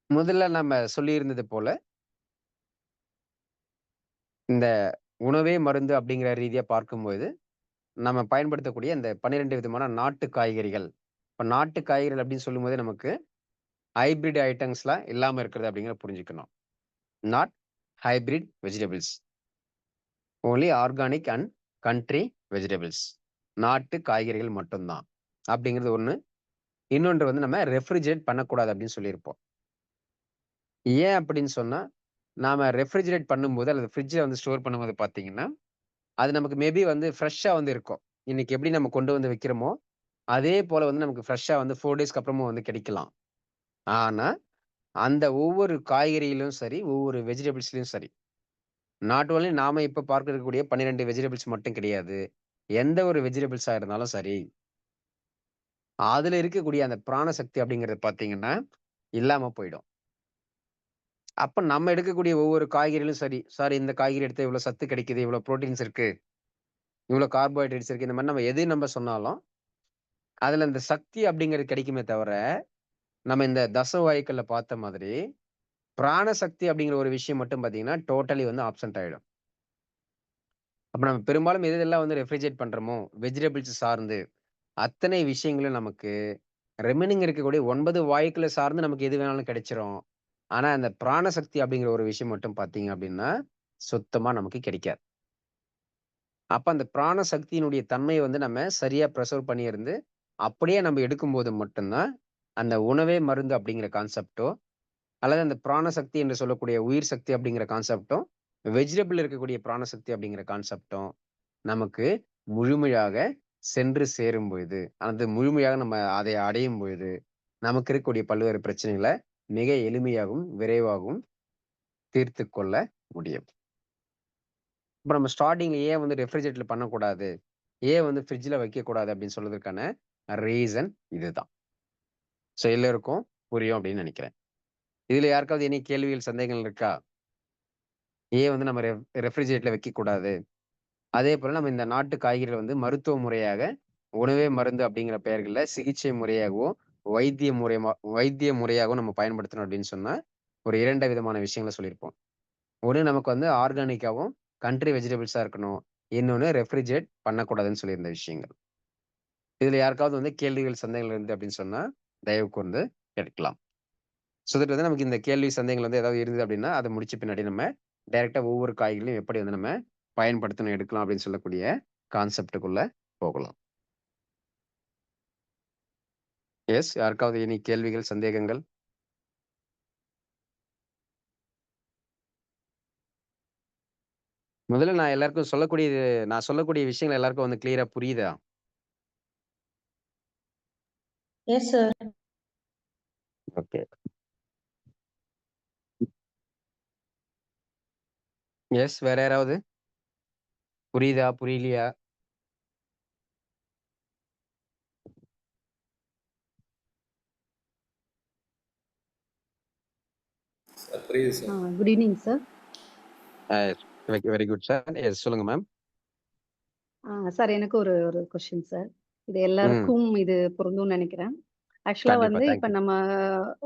முதல்ல நம்ம சொல்லியிருந்தது போல, இந்த உணவே மருந்து அப்படிங்கிற ரீதியா பார்க்கும்போது, நம்ம பயன்படுத்தக்கூடிய இந்த 12 விதமான நாட்டு காய்கறிகள். இப்ப நாட்டு காய்கறிகள் அப்படின்னு சொல்லும்போதே நமக்கு ஹைபிரிட் ஐட்டம்ஸ்லாம் இல்லாம இருக்கிறது அப்படிங்கிறத புரிஞ்சுக்கணும். Not hybrid vegetables. Only organic and country vegetables. நாட்டு காய்கறிகள் மட்டும் தான். அப்படிங்கிறது ஒண்ணு. இன்னொன்று வந்து நம்ம ரெஃப்ரிஜரேட் பண்ணக்கூடாது அப்படின்னு சொல்லியிருப்போம். ஏன் அப்படின்னு சொன்னா, நாம ரெஃப்ரிஜரேட் பண்ணும்போது அல்லது ஃப்ரிட்ஜ்ல வந்து ஸ்டோர் பண்ணும்போது பார்த்தீங்கன்னா, அது நமக்கு மேபி வந்து ஃப்ரெஷ்ஷா வந்து இருக்கும். இன்னைக்கு எப்படி நம்ம கொண்டு வந்து வைக்கிறோமோ, அதே போல வந்து நமக்கு ஃப்ரெஷ்ஷா வந்து 4 டேஸ்க்கு அப்புறமும் வந்து கிடைக்கலாம். ஆனா, அந்த ஒவ்வொரு காய்கறியிலும் சரி, ஒவ்வொரு வெஜிடபிள்ஸ்லயும் சரி, நாட் ஒன்லி நாம இப்ப பார்க்க இருக்கக்கூடிய 12 வெஜிடபிள்ஸ் மட்டும் கிடையாது. எந்த ஒரு வெஜிடபிள்ஸா இருந்தாலும் சரி, அதுல இருக்கக்கூடிய அந்த பிராண சக்தி அப்படிங்கிறது பார்த்தீங்கன்னா, இல்லாம போயிடும். அப்ப நம்ம எடுக்கக்கூடிய ஒவ்வொரு காய்கறிகளும் சரி, சார் இந்த காய்கறி எடுத்தா இவ்வளோ சத்து கிடைக்குது, இவ்வளோ புரோட்டீன்ஸ் இருக்கு, இவ்வளோ கார்போஹைட்ரேட்ஸ் இருக்கு. இந்த மாரி நம்ம எது நம்ம சொன்னாலும், அதுல இந்த சக்தி அப்படிங்கிறது கிடைக்குமே தவிர, நம்ம இந்த தசவாயுக்கள்ல பார்த்த மாதிரி, பிராண சக்தி அப்படிங்கிற ஒரு விஷயம் மட்டும் பார்த்தீங்கன்னா, டோட்டலி வந்து ஆப்சென்ட் ஆயிடும். அப்ப நம்ம பெரும்பாலும் எது எதெல்லாம் வந்து ரெஃப்ரிஜரேட் பண்றோமோ, வெஜிடபிள்ஸ் சார்ந்து, அத்தனை விஷயங்களும் நமக்கு ரிமைனிங் இருக்கக்கூடிய 9 வாயுக்கள சார்ந்து நமக்கு எது வேணாலும் கிடைச்சிரும். ஆனா, அந்த பிராண சக்தி அப்படிங்கிற ஒரு விஷயம் மட்டும் பார்த்தீங்க அப்படின்னா, சுத்தமா நமக்கு கிடைக்காது. அப்ப அந்த பிராண சக்தியினுடைய தன்மைய வந்து நம்ம சரியா பிரிசர்வ் பண்ணியிருந்து, அப்படியே நம்ம எடுக்கும்போது மட்டும் தான், அந்த உணவே மருந்து அப்படிங்கிற கான்செப்ட்டோ, அல்லது அந்த பிராண சக்தி என்று சொல்லக்கூடிய உயிர் சக்தி அப்படிங்கிற கான்செப்ட்டும், வெஜிடபிள்ல இருக்கக்கூடிய பிராண சக்தி அப்படிங்கிற கான்செப்ட்டும், நமக்கு முழுமையாக சென்று சேரும் பொழுது, அது முழுமையாக நம்ம அதை அடையும் பொழுது, நமக்கு இருக்கக்கூடிய பல்வேறு பிரச்சனைகள மிக எளிமையாகவும், விரைவாகவும் தீர்த்துக் கொள்ள முடியும். இப்ப நம்ம ஸ்டார்ட்டிங்ல ஏன் வந்து ரெஃப்ரிஜரேட்டர்ல பண்ணக்கூடாது? ஏன் வந்து ஃப்ரிட்ஜ்ல வைக்கக்கூடாது அப்படின்னு சொல்றதுக்கான ரீசன் இதுதான். ஸோ எல்லோருக்கும் புரியும் அப்படின்னு நெனைக்கிறேன். இதுல யாருக்காவது எனி கேள்விகள், சந்தேகங்கள் இருக்கா? ஏன் வந்து நம்ம ரெஃப்ரிஜரேட்டர்ல வைக்கக்கூடாது? அதேபோல நம்ம இந்த நாட்டு காய்கறிகள வந்து மருத்துவ முறையாக உணவே மருந்து அப்படிங்கிற பெயர்கள்ல சிகிச்சை முறையாகவோ, வைத்திய முறையாகவும் நம்ம பயன்படுத்தணும் அப்படின்னு சொன்னா, ஒரு 2 விதமான விஷயங்கள சொல்லியிருப்போம். ஒண்ணு நமக்கு வந்து ஆர்கானிக்காவும், கண்ட்ரி வெஜிடபிள்ஸா இருக்கணும். இன்னொன்னு ரெஃப்ரிஜரேட் பண்ணக்கூடாதுன்னு சொல்லியிருந்த விஷயங்கள். இதுல யாருக்காவது வந்து கேள்விகள், சந்தேகங்கள் இருந்து அப்படின்னு சொன்னா, தயவு கூர்ந்து கேட்கலாம். ஸோ தட் வந்து நமக்கு இந்த கேள்வி, சந்தேகங்கள் வந்து ஏதாவது இருந்தது அப்படின்னா, அத முடிச்ச பின்னாடி நம்ம டைரக்ட்டா ஒவ்வொரு காய்களையும் எப்படி வந்து நம்ம பயன்படுத்தணும், எடுக்கலாம் அப்படின்னு சொல்லக்கூடிய கான்செப்ட்டுக்குள்ள போகலாம். எஸ், யாருக்காவது எனி கேள்விகள், சந்தேகங்கள்? முதல்ல நான் சொல்லக்கூடிய விஷயங்கள் எல்லாருக்கும் வந்து கிளியரா புரியுதா? Yes, sir. ஓகே. எஸ், வேற யாராவது? புரியுதா? புரியலையா? புரியுது sir. Good evening, sir. Very good sir. Yes, சொல்லுங்க மேம். சார் எனக்கு ஒரு ஒரு கொஸ்டின் சார். இது ம். எல்லாருக்கும் இது பொருந்தும்னு நெனைக்கிறேன். ஆக்சுவலா கண்டிப்பா. வந்து தேங்க் இப்ப யூ. நம்ம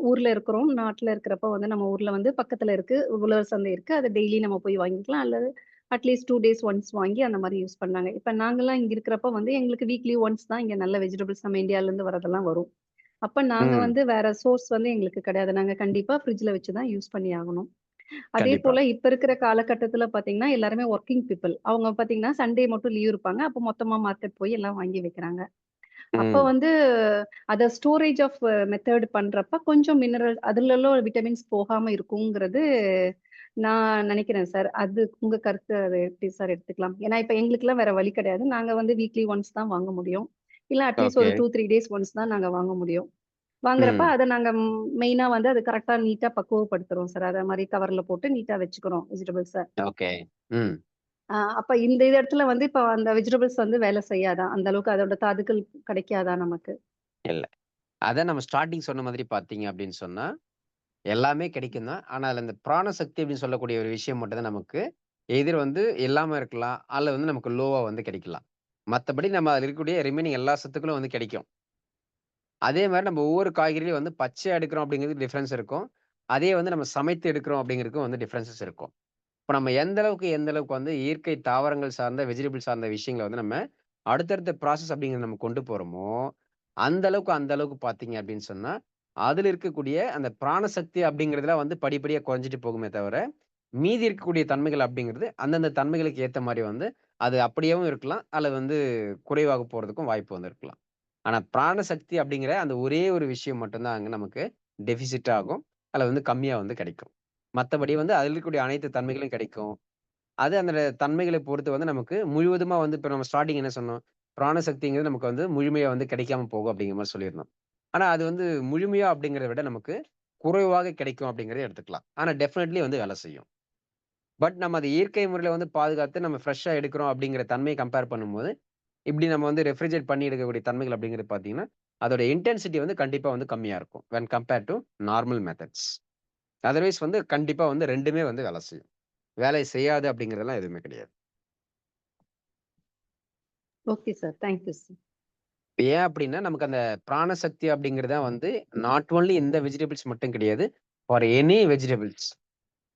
ஊர்ல இருக்கிறோம். நாட்ல இருக்கிறப்ப வந்து நம்ம ஊர்ல வந்து பக்கத்துல இருக்கு. உழவர் சந்தை இருக்கு. அத டெய்லி நம்ம போய் வாங்கிக்கலாம். அல்லது அட்லீஸ்ட் 2 டேஸ் ஒன்ஸ் வாங்கி அந்த மாரி யூஸ் பண்ணாங்க. இப்ப நாங்கலாம் இங்க இருக்கிறப்ப வந்து எங்களுக்கு வீக்லி ஒன்ஸ் தான் இங்க நல்ல வெஜிடபிள்ஸ் நம்ம இந்தியாலருந்து வரதெல்லாம் வரும். அப்ப நாங்க ம். வந்து வேற சோர்ஸ் வந்து எங்களுக்கு கிடையாது. நாங்க கண்டிப்பா ஃப்ரிட்ஜ்ல வச்சு தான் யூஸ் பண்ணி ஆகணும். அதே கண்டிப்பா. போல இப்ப இருக்கிற காலகட்டத்துல பாத்தீங்கன்னா, எல்லாருமே வொர்க்கிங் பீப்பிள். அவங்க பாத்தீங்கன்னா, சண்டே மட்டும் லீவ் இருப்பாங்க. அப்ப மொத்தமா மார்க்கெட் போய் எல்லாம் வாங்கி வைக்கிறாங்க. அப்ப ம். வந்து அத ஸ்டோரேஜ் ஆஃப் மெத்தட் பண்றப்ப கொஞ்சம் மினரல் அதுலலாம் விட்டமின்ஸ் போகாம இருக்குங்கிறது நான் நெனைக்கிறேன் சார். அது உங்க கருத்து அத எப்படி சார் எடுத்துக்கலாம்? ஏன்னா இப்ப எங்களுக்கெல்லாம் வேற வழி கிடையாது. நாங்க வந்து வீக்லி ஒன்ஸ் தான் வாங்க முடியும். இல்ல அட்லீஸ்ட் ஓகே. ஒரு 2, 3 டேஸ் ஒன்ஸ் தான் நாங்க வாங்க முடியும். வாங்குறப்ப ம். அத நாங்க மெயினா வந்து அது கரெக்ட்டா நீட்டா பக்குவப்படுத்துறோம் சார். அத மாரி கவர்ல போட்டு நீட்டா வச்சுக்கிறோம் வெஜிடபிள்ஸ. ஓகே. ம். அப்ப இந்த இடத்துல வந்து இப்ப அந்த வெஜிடபிள்ஸ் வந்து வேலை செய்யாதா? அந்த அளவுக்கு அதோட தாதுக்கள் கிடைக்காதா நமக்கு? இல்ல. அதான் நம்ம ஸ்டார்ட்டிங் சொன்ன மாதிரி பார்த்தீங்க அப்படின்னு சொன்னா, எல்லாமே கிடைக்கும் தான். ஆனா, அதுல இந்த பிராண சக்தி அப்படின்னு சொல்லக்கூடிய ஒரு விஷயம் மட்டும் தான் நமக்கு எதிர் வந்து இல்லாம இருக்கலாம். அல்லது வந்து நமக்கு லோவா வந்து கிடைக்கலாம். மத்தபடி நம்ம அதுல இருக்கக்கூடிய ரிமைனிங் எல்லா சத்துக்களும் வந்து கிடைக்கும். அதே மாரி நம்ம ஒவ்வொரு காய்கறிலயும் வந்து பச்சையா எடுக்கிறோம் அப்படிங்கிறது டிஃபரன்ஸ் இருக்கும். அதே வந்து நம்ம சமைத்து எடுக்கிறோம் அப்படிங்கிறதுக்கும் வந்து டிஃபரன்சஸ் இருக்கும். இப்ப நம்ம எந்த அளவுக்கு வந்து இயற்கை தாவரங்கள் சார்ந்த, வெஜிடபிள் சார்ந்த விஷயங்கள வந்து நம்ம அடுத்தடுத்த ப்ராசஸ் அப்படிங்கிறத நம்ம கொண்டு போறோமோ, அந்த அளவுக்கு பார்த்தீங்க அப்படின்னு சொன்னா, அதில இருக்கக்கூடிய அந்த பிராணசக்தி அப்படிங்கிறதுல வந்து படிப்படியா குறைஞ்சுட்டு போகுமே தவிர, மீதி இருக்கக்கூடிய தன்மைகள் அப்படிங்கிறது அந்தந்த தன்மைகளுக்கு ஏத்த மாரி வந்து அது அப்படியேவும் இருக்கலாம். அல்லது வந்து குறைவாக போறதுக்கும் வாய்ப்பு வந்து இருக்கலாம். ஆனா பிராணசக்தி அப்படிங்கிற அந்த ஒரே ஒரு விஷயம் மட்டும் தான் அங்க நமக்கு டெஃபிசிட் ஆகும். அல்லது வந்து கம்மியா வந்து கிடைக்கும். மத்தபடி வந்து அதில இருக்கக்கூடிய அனைத்து தன்மைகளும் கிடைக்கும். அது அந்த தன்மைகளை பொறுத்து வந்து நமக்கு முழுவதுமா வந்து இப்ப நம்ம ஸ்டார்ட்டிங் என்ன சொன்னோம்? பிராணசக்திங்கிறது நமக்கு வந்து முழுமையா வந்து கிடைக்காம போகும் அப்படிங்கிற மாரி சொல்லியிருந்தோம். ஆனா அது வந்து முழுமையா அப்படிங்கிறத விட நமக்கு குறைவாக கிடைக்கும் அப்படிங்கிறத எடுத்துக்கலாம். ஆனா டெஃபினெட்லி வந்து வேலை செய்யும். பட் நம்ம அத இயற்கை முறையில வந்து பாதுகாத்து நம்ம ஃப்ரெஷ்ஷா எடுக்கிறோம் அப்படிங்கிற தன்மைய கம்பேர் பண்ணும்போது, இப்படி நம்ம வந்து ரெஃப்ரிஜரேட் பண்ணி எடுக்கக்கூடிய தன்மைகள் அப்படிங்கிறது பார்த்தீங்கன்னா, அதோட இன்டென்சிட்டி வந்து கண்டிப்பா வந்து கம்மியா இருக்கும். When compared to normal methods. Otherwise வந்து கண்டிப்பா வந்து 2மே வந்து வேலை செய்யும். வேலை செய்யாது அப்படிங்கிறதெல்லாம் எதுவுமே கிடையாது. Okay sir. Thank you sir. ஏன் அப்படின்னா, நமக்கு அந்த பிராணசக்தி அப்படிங்கிறது தான் வந்து நாட் ஒன்லி இந்த வெஜிடபிள்ஸ் மட்டும் கிடையாது. For any vegetables.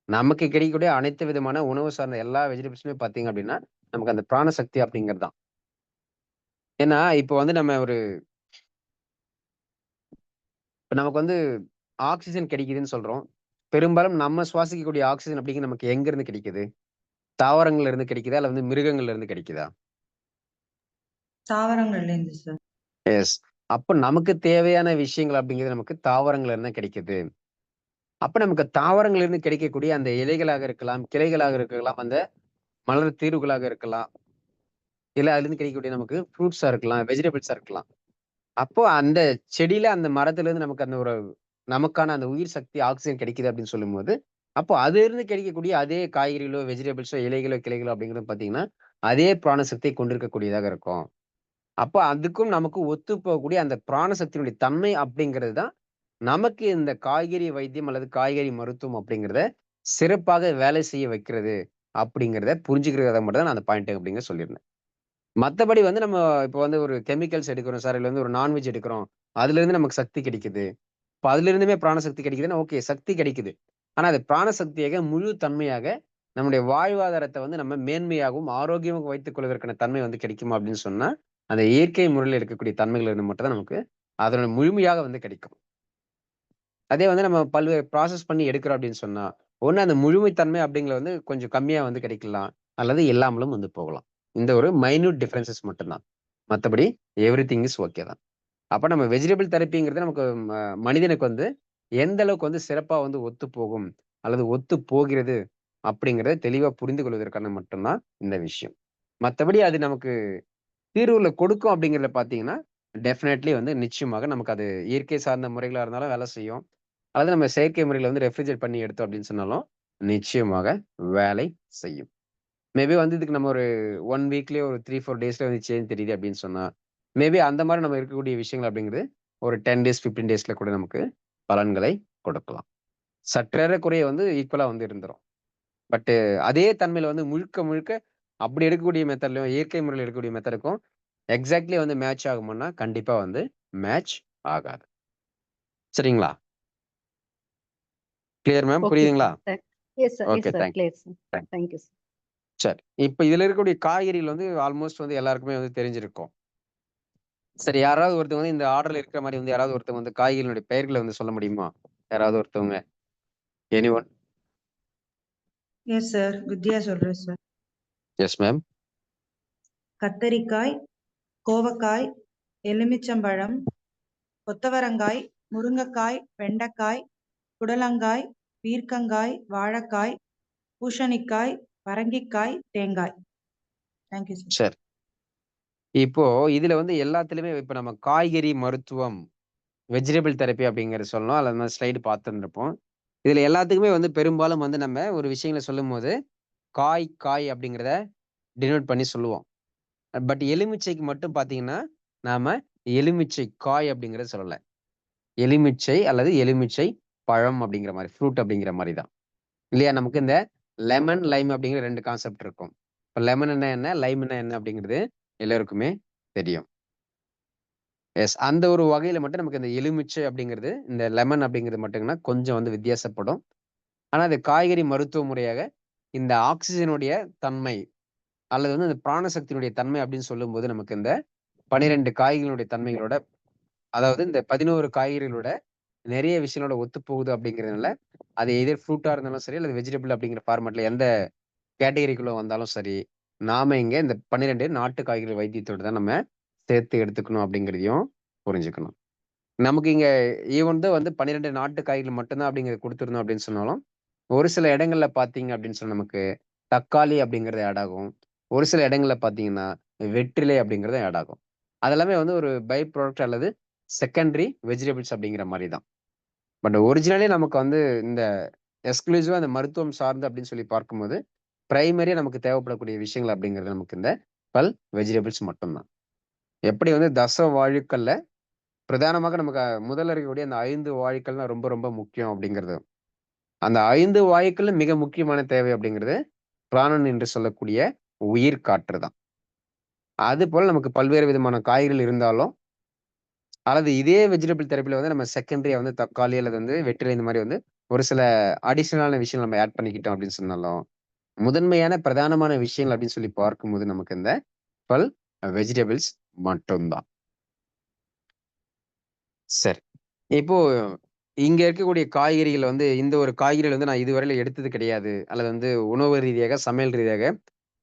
நமக்கு கிடைக்கக்கூடிய அனைத்து விதமான உணவு சார்ந்த எல்லா வெஜிடபிள்ஸுமே பார்த்தீங்க அப்படின்னா, நமக்கு அந்த பிராணசக்தி அப்படிங்கிறது தான். ஏன்னா, இப்போ வந்து நம்ம ஒரு இப்ப நமக்கு வந்து ஆக்ஸிஜன் கிடைக்குதுன்னு சொல்றோம். பெரும்பாலும் நம்ம சுவாசிக்கக்கூடிய ஆக்ஸிஜன் அப்படிங்கிறது நமக்கு எங்கருந்து கிடைக்குது? தாவரங்கள்ல இருந்து கிடைக்குதா? இல்ல வந்து மிருகங்கள்ல இருந்து கிடைக்குதா? தாவரங்கள்லேருந்து சார். எஸ். அப்ப நமக்கு தேவையான விஷயங்கள் அப்படிங்கிறது நமக்கு தாவரங்கள்ல இருந்து தான் கிடைக்குது. அப்ப நமக்கு தாவரங்கள்ல இருந்து கிடைக்கக்கூடிய அந்த இலைகளாக இருக்கலாம், கிளைகளாக இருக்கலாம், அந்த மலர் தீர்வுகளாக இருக்கலாம். இல்ல அதிலிருந்து கிடைக்கக்கூடிய நமக்கு ஃப்ரூட்ஸா இருக்கலாம், வெஜிடபிள்ஸா இருக்கலாம். அப்போ அந்த செடியில, அந்த மரத்திலிருந்து நமக்கு அந்த ஒரு நமக்கான அந்த உயிர் சக்தி, ஆக்ஸிஜன் கிடைக்குது அப்படின்னு சொல்லும்போது, அப்போ அதிலிருந்து கிடைக்கக்கூடிய அதே காய்கறிகளோ, வெஜிடபிள்ஸோ, இலைகளோ, கிளைகளோ அப்படிங்கிறது பார்த்தீங்கன்னா, அதே பிராண சக்தியை கொண்டிருக்கக்கூடியதாக இருக்கும். அப்ப அதுக்கும் நமக்கு ஒத்து போகக்கூடிய அந்த பிராண சக்தியினுடைய தன்மை அப்படிங்கிறது தான், நமக்கு இந்த காய்கறி வைத்தியம் அல்லது காய்கறி மருத்துவம் அப்படிங்கிறத சிறப்பாக வேலை செய்ய வைக்கிறது அப்படிங்கிறத புரிஞ்சுக்கிறத மட்டும் தான் நான் அந்த பாயிண்ட் அப்படிங்கிறத சொல்லியிருந்தேன். மத்தபடி வந்து நம்ம இப்ப வந்து ஒரு கெமிக்கல்ஸ் எடுக்கிறோம் சார், இல்ல வந்து ஒரு நான்வெஜ் எடுக்கிறோம். அதிலிருந்து நமக்கு சக்தி கிடைக்குது. இப்ப அதிலிருந்துமே பிராணசக்தி கிடைக்குதுன்னா, ஓகே சக்தி கிடைக்குது. ஆனா அது பிராணசக்தியாக முழு தன்மையாக நம்முடைய வாழ்வாதாரத்த வந்து நம்ம மேன்மையாகவும், ஆரோக்கியமாகவும் வைத்துக் கொள்வதற்கான தன்மை வந்து கிடைக்குமா அப்படின்னு சொன்னா, அந்த இயற்கை முறையில இருக்கக்கூடிய தன்மைகள் இருந்து மட்டும் தான் நமக்கு அதோட முழுமையாக வந்து கிடைக்கும். அதே வந்து நம்ம பல்வேறு ப்ராசஸ் பண்ணி எடுக்கிறோம் அப்படின்னு சொன்னா, ஒண்ணு அந்த முழுமைத்தன்மை அப்படிங்கிறது வந்து கொஞ்சம் கம்மியா வந்து கிடைக்கலாம். அல்லது இல்லாமலும் வந்து போகலாம். இந்த ஒரு மைன்யூட் டிஃபரன்ஸஸ் மட்டும் தான். மத்தபடி எவ்ரிதிங் இஸ் ஓகே தான். அப்ப நம்ம வெஜிடபிள் தெரப்பிங்கிறது நமக்கு மனிதனுக்கு வந்து எந்த அளவுக்கு வந்து சிறப்பா வந்து ஒத்துப்போகும், அல்லது ஒத்து போகிறது அப்படிங்கிறத தெளிவா புரிந்து கொள்வதற்கான மட்டும் தான் இந்த விஷயம். மத்தபடி அது நமக்கு தீர்வுகள கொடுக்கும் அப்படிங்கிறத பார்த்தீங்கன்னா, டெஃபினெட்லி வந்து நிச்சயமாக நமக்கு அது இயற்கை சார்ந்த முறைகளா இருந்தாலும் வேலை செய்யும். அல்லது நம்ம செயற்கை முறையில வந்து ரெஃப்ரிஜரேட் பண்ணி எடுத்தோம் அப்படின்னு சொன்னாலும், நிச்சயமாக வேலை செய்யும். மேபி வந்து இதுக்கு நம்ம ஒரு 1 வீக்லயே ஒரு 3, 4 டேஸ்ல வந்து சேஞ்ச் தெரியுது அப்படின்னு சொன்னா, மேபி அந்த மாரி நம்ம இருக்கக்கூடிய விஷயங்கள் அப்படிங்கிறது ஒரு 10 டேஸ், 15 டேஸ்ல கூட நமக்கு பலன்களை கொடுக்கலாம். சற்றேறக்குறைய வந்து ஈக்குவலா வந்து இருந்துரும். பட் அதே தன்மையில வந்து முழுக்க முழுக்க அப்படி எடுக்கக்கூடிய மெத்தட்லயும், இயற்கை முறையில எடுக்கக்கூடிய மெத்தடுக்கும் எக்ஸாக்ட்லி வந்து மேட்ச் ஆகுமான்னா, கண்டிப்பா வந்து மேட்ச் ஆகாது. சரிங்களா? Clear ma'am. ஓகே புரியுதுங்களா? Sir. Yes sir. Okay. Yes sir. Clear sir. Thank thank you sir. சரி. இப்ப இதுல இருக்கக்கூடிய காய்கறிகள் வந்து ஆல்மோஸ்ட் வந்து எல்லாருக்குமே வந்து தெரிஞ்சிருக்கும். சரி யாராவது ஒருத்தவங்க வந்து இந்த ஆர்டர்ல இருக்கிற மாரி வந்து யாராவது ஒருத்தவங்க வந்து காய்கறிகளுடைய பெயர்கள வந்து சொல்ல முடியுமா? யாராவது ஒருத்தவங்க. எனிஒன்? Yes sir. வித்யா சொல்றேன் சார். Yes ma'am. கத்தரிக்காய், கோவக்காய், எலுமிச்சம்பழம், கொத்தவரங்காய், முருங்கைக்காய், வெண்டைக்காய், புடலங்காய், பீர்க்கங்காய், வாழைக்காய், பூசணிக்காய், பரங்கிக்காய், தேங்காய். Thank you sir. சரி. இப்போ இதுல வந்து எல்லாத்துலயுமே இப்ப நம்ம காய்கறி மருத்துவம், வெஜிடபிள் தெரப்பி அப்படிங்கிறத சொல்லணும். அதுல நம்ம ஸ்லைடு பார்த்துருந்துருப்போம். இதுல எல்லாத்துக்குமே வந்து பெரும்பாலும் வந்து நம்ம ஒரு விஷயங்கள சொல்லும்போது, காய் அப்படிங்கிறத டினோட் பண்ணி சொல்லுவோம். பட் எலுமிச்சைக்கு மட்டும் பார்த்தீங்கன்னா, நாம எலுமிச்சை காய் அப்படிங்கிறத சொல்லல. எலுமிச்சை அல்லது எலுமிச்சை பழம் அப்படிங்கிற மாரி, ஃப்ரூட் அப்படிங்கிற மாரி தான். இல்லையா? நமக்கு இந்த லெமன், லைம் அப்படிங்கிற 2 கான்செப்ட் இருக்கும். இப்ப லெமன்னா என்ன? லைம்ன்னா என்ன? அப்படிங்கிறது எல்லோருக்குமே தெரியும். எஸ். அந்த ஒரு வகையில மட்டும் நமக்கு இந்த எலுமிச்சை அப்படிங்கிறது, இந்த லெமன் அப்படிங்கிறது மட்டுங்கன்னா கொஞ்சம் வந்து வித்தியாசப்படும். ஆனா, அது காய்கறி மருத்துவ முறையாக இந்த ஆக்ஸிஜனுடைய தன்மை அல்லது வந்து இந்த பிராணசக்தியினுடைய தன்மை அப்படின்னு சொல்லும்போது, நமக்கு இந்த 12 காய்களுடைய தன்மைகளோட அதாவது இந்த 11 காய்கறிகளோட நெறைய விஷயங்களோட ஒத்துப்போகுது அப்படிங்கிறதுனால, அது எய்தர் ஃப்ரூட்டா இருந்தாலும் சரி, அல்லது வெஜிடபிள் அப்படிங்கிற ஃபார்மேட்ல எந்த கேட்டகரிக்குள்ள வந்தாலும் சரி, நாம இங்க இந்த 12 நாட்டு காய்கறி வைத்தியத்தோட தான் நம்ம சேர்த்து எடுத்துக்கணும் அப்படிங்கிறதையும் புரிஞ்சுக்கணும். நமக்கு இங்க ஈவன் தோ வந்து 12 நாட்டு காய்கள் மட்டும் தான் அப்படிங்கிறத குடுத்திருந்தோம் அப்படின்னு சொன்னாலும், ஒரு சில இடங்கள்ல பார்த்தீங்க அப்படின்னு சொன்னா நமக்கு தக்காளி அப்படிங்கிறது ஆட் ஆகும். ஒரு சில இடங்கள்ல பார்த்தீங்கன்னா, வெற்றிலை அப்படிங்கிறது ஆட் ஆகும். அதெல்லாமே வந்து ஒரு பை ப்ராடக்ட் அல்லது செகண்டரி வெஜிடபிள்ஸ் அப்படிங்கிற மாரி தான். பட் ஒரிஜினலே நமக்கு வந்து இந்த எக்ஸ்க்ளூசிவா இந்த மருத்துவம் சார்ந்து அப்படின்னு சொல்லி பார்க்கும்போது, பிரைமரியா நமக்கு தேவைப்படக்கூடிய விஷயங்கள் அப்படிங்கிறது நமக்கு இந்த பல் வெஜிடபிள்ஸ் மட்டும் தான். எப்படி வந்து தச வாழைக்கல்ல பிரதானமாக நமக்கு முதல்ல இருக்கக்கூடிய அந்த 5 வாயுக்கள் தான் ரொம்ப, ரொம்ப முக்கியம் அப்படிங்கிறது. அந்த 5 வாயுக்கள்ல மிக முக்கியமான தேவை அப்படிங்கிறது, பிராணன் என்று சொல்லக்கூடிய உயிர் காற்று தான். அதுபோல நமக்கு பல்வேறு விதமான காய்கறிகள் இருந்தாலும், அல்லது இதே வெஜிடபிள் தெரபில வந்து நம்ம செகண்டரியா வந்து தக்காளி அல்லது வந்து வெற்றிலை இந்த மாரி வந்து ஒரு சில அடிஷனலான விஷயங்கள் நம்ம ஆட் பண்ணிக்கிட்டோம் அப்படின்னு சொன்னாலும், முதன்மையான பிரதானமான விஷயங்கள் அப்படின்னு சொல்லி பார்க்கும்போது நமக்கு இந்த பல் வெஜிடபிள்ஸ் மட்டும் தான். சரி. இப்போ இங்க இருக்கக்கூடிய காய்கறிகள் வந்து இந்த ஒரு காய்கறிகள் வந்து நான் இதுவரையில எடுத்தது கிடையாது. அல்லது வந்து உணவு ரீதியாக, சமையல் ரீதியாக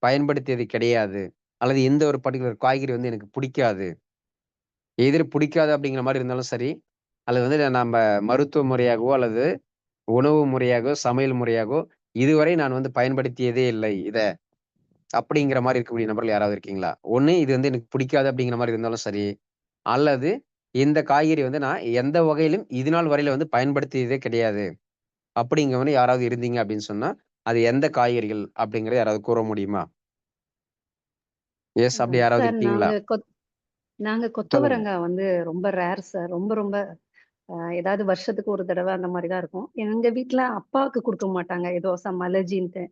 பயன்படுத்தியது கிடையாது. அல்லது இந்த ஒரு பர்ட்டிகுலர் காய்கறி வந்து எனக்கு பிடிக்காது. எதிர் பிடிக்காது அப்படிங்கிற மாரி இருந்தாலும் சரி, அல்லது வந்து நம்ப மருத்துவ முறையாகவோ, அல்லது உணவு முறையாகவோ, சமையல் முறையாகவோ இதுவரை நான் வந்து பயன்படுத்தியதே இல்லை இத. அப்படிங்கிற மாரி இருக்கக்கூடிய நபர்கள் யாராவது இருக்கீங்களா? ஒண்ணு இது வந்து எனக்கு பிடிக்காது அப்படிங்கிற மாரி இருந்தாலும் சரி, அல்லது இந்த காய்கறி வந்து நான் எந்த வகையிலும் இதுநாள் வரையில வந்து பயன்படுத்தியதே கிடையாது. அப்படிங்கிற மாரி யாராவது இருந்தீங்க அப்படின்னு சொன்னா, அது எந்த காய்கறிகள் அப்படிங்கிறத யாராவது கூற முடியுமா? எஸ். அப்படி யாராவது சார் இருக்கீங்களா? நாங்க சொல்லுங்க. கொத்தவரங்கா வந்து ரொம்ப ரேர் சார். ரொம்ப ரொம்ப ஏதாவது வருஷத்துக்கு ஒரு தடவ அந்த மாரி தான் இருக்கும். எங்க வீட்ல அப்பாவுக்கு குடுக்க மாட்டாங்க. ஏதோ சம் அலர்ஜின்ட்டு.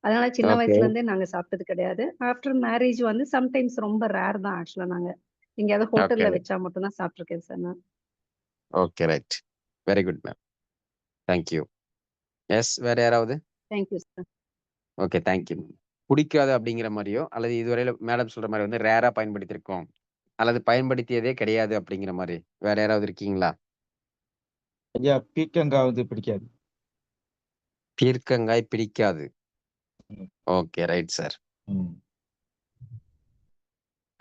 அதனால சின்ன ஓகே. வயசுல இருந்தே நாங்க சாப்பிட்டது கிடையாது. ஆஃப்டர் மேரேஜ் வந்து சம்டைம்ஸ் ரொம்ப ரேர் தான் ஆக்சுவலா நாங்க. எங்கேயாவது ஓகே. ஹோட்டல்ல வச்சா மட்டும் தான் சாப்பிட்டுருக்கேன் சார் நான். Okay. Right. Very good ma'am. Thank you. Yes. வேற யாராவது? Thank you sir. Okay. Thank you. புடிக்காது அப்படிங்கிற மாரியோ, அல்லது இதுவரையில மேடம் சொல்ற மாரி வந்து ரேரா பயன்படுத்தியிருக்கோம். அல்லது பயன்படுத்தியதே கிடையாது அப்படிங்கிற மாரி. வேற யாராவது இருக்கீங்களா? ஐயா பீர்க்கங்காய் வந்து பிடிக்காது. பீர்க்கங்காய் பிடிக்காது. ம். ஓகே. Right sir. ம்.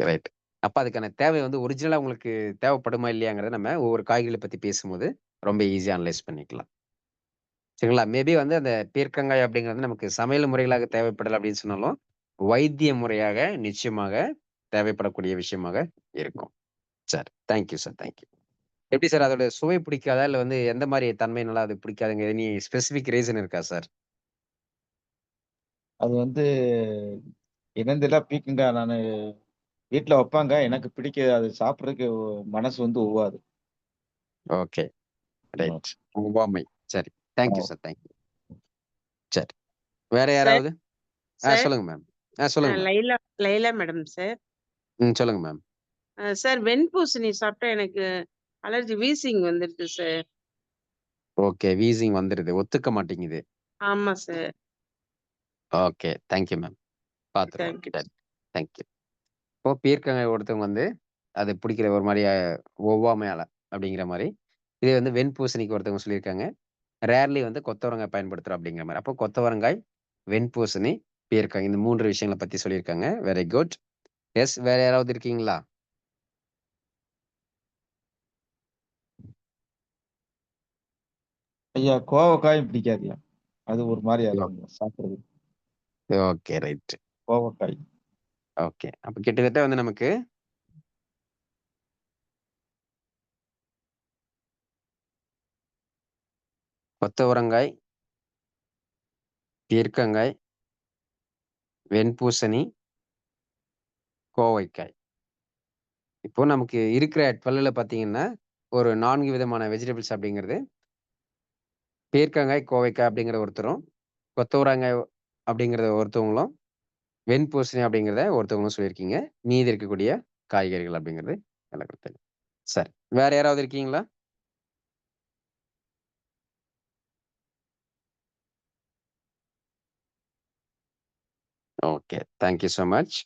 ரைட். அப்ப அதுக்கான தேவை வந்து ஒரிஜினலா உங்களுக்கு தேவைப்படுமா இல்லையாங்கிறத நம்ம ஒவ்வொரு காய்கறிகள பத்தி பேசும்போது ரொம்ப ஈஸியா அனலைஸ் பண்ணிக்கலாம். சரிங்களா? மேபி வந்து அந்த பீர்க்கங்காய் அப்படிங்கிறது நமக்கு சமையல் முறைகளாக தேவைப்படல அப்படின்னு சொன்னாலும், வைத்திய முறையாக நிச்சயமாக தேவைப்படக்கூடிய விஷயமாக இருக்கும். சரி. Thank you sir. Thank you. எப்படி சார் அதோட சுவை பிடிக்காதா? இல்ல வந்து எந்த மாரி தன்மையினால அது பிடிக்காதுங்க? எனி ஸ்பெசிஃபிக் ரீசன் இருக்கா சார்? அது வந்து என்னன்னு தெரியல பீர்க்கங்காய் நானு வீட்ல வப்பாங்க. எனக்கு பிடிக்காது. அது சாப்பிடுறதுக்கு மனசு வந்து ஒவ்வாது. ஓகே. ம். ரைட். ஒவ்வாமை. சரி. தேங்க் யூ ஆ. சார். Thank you. சரி. வேற சார் யாராவது? சார் சொல்லுங்க மேம். சொல்லுங்க ma'am. Laila Laila madam sir. சொல்லுங்க மேம். சார் வெண்பூசணி சாப்பிட்டா எனக்கு அலர்ஜி வீசிங் வந்துடுது சார். ஓகே. வீசிங் வந்துருது. ஒத்துக்க மாட்டேங்குது. ஆமா sir. Okay. Thank you ma'am. பார்த்துருவோம். Thank you. சரி. Thank you. இப்போ பீர்க்கங்காய் ஒருத்தவங்க வந்து அது பிடிக்கிற ஒரு மாரி ஒவ்வாமையால அப்படிங்கிற மாரி. இதே வந்து வெண்பூசணிக்கு ஒருத்தவங்க சொல்லியிருக்காங்க. ரேர்லி வந்து கொத்தவரங்காய் பயன்படுத்துறோம் அப்படிங்கிற மாரி. அப்போ கொத்தவரங்காய், வெண்பூசணி, பீர்க்கங்காய் இந்த 3 விஷயங்கள பத்தி சொல்லியிருக்காங்க. Very good. எஸ். வேற யாராவது இருக்கீங்களா? ஐயா கோவக்காயும் பிடிக்காதுய்யா. அது ஒரு மாரியா ஓ இருக்குங்க சாப்பிடுறது. ஓகே. ரைட். கோவக்காய். ஓகே. அப்ப கிட்டத்தட்ட வந்து நமக்கு கொத்தவரங்காய், பீர்க்கங்காய், வெண்பூசணி, கோவைக்காய். இப்போ நமக்கு இருக்கிற 12ல பார்த்தீங்கன்னா, ஒரு 4 விதமான வெஜிடபிள்ஸ் அப்படிங்கிறது பீர்க்கங்காய், கோவைக்காய் அப்படிங்கிற ஒருத்தரும், கொத்தவரங்காய் அப்படிங்கிறத ஒருத்தவங்களும், வெண்பூசணி அப்படிங்கிறத ஒருத்தவங்களும் சொல்லியிருக்கீங்க. மீதி இருக்கக்கூடிய காய்கறிகள் அப்படிங்கிறது எனக்கு தெரியும். சரி. வேற யாராவது இருக்கீங்களா? Okay. Thank you so much.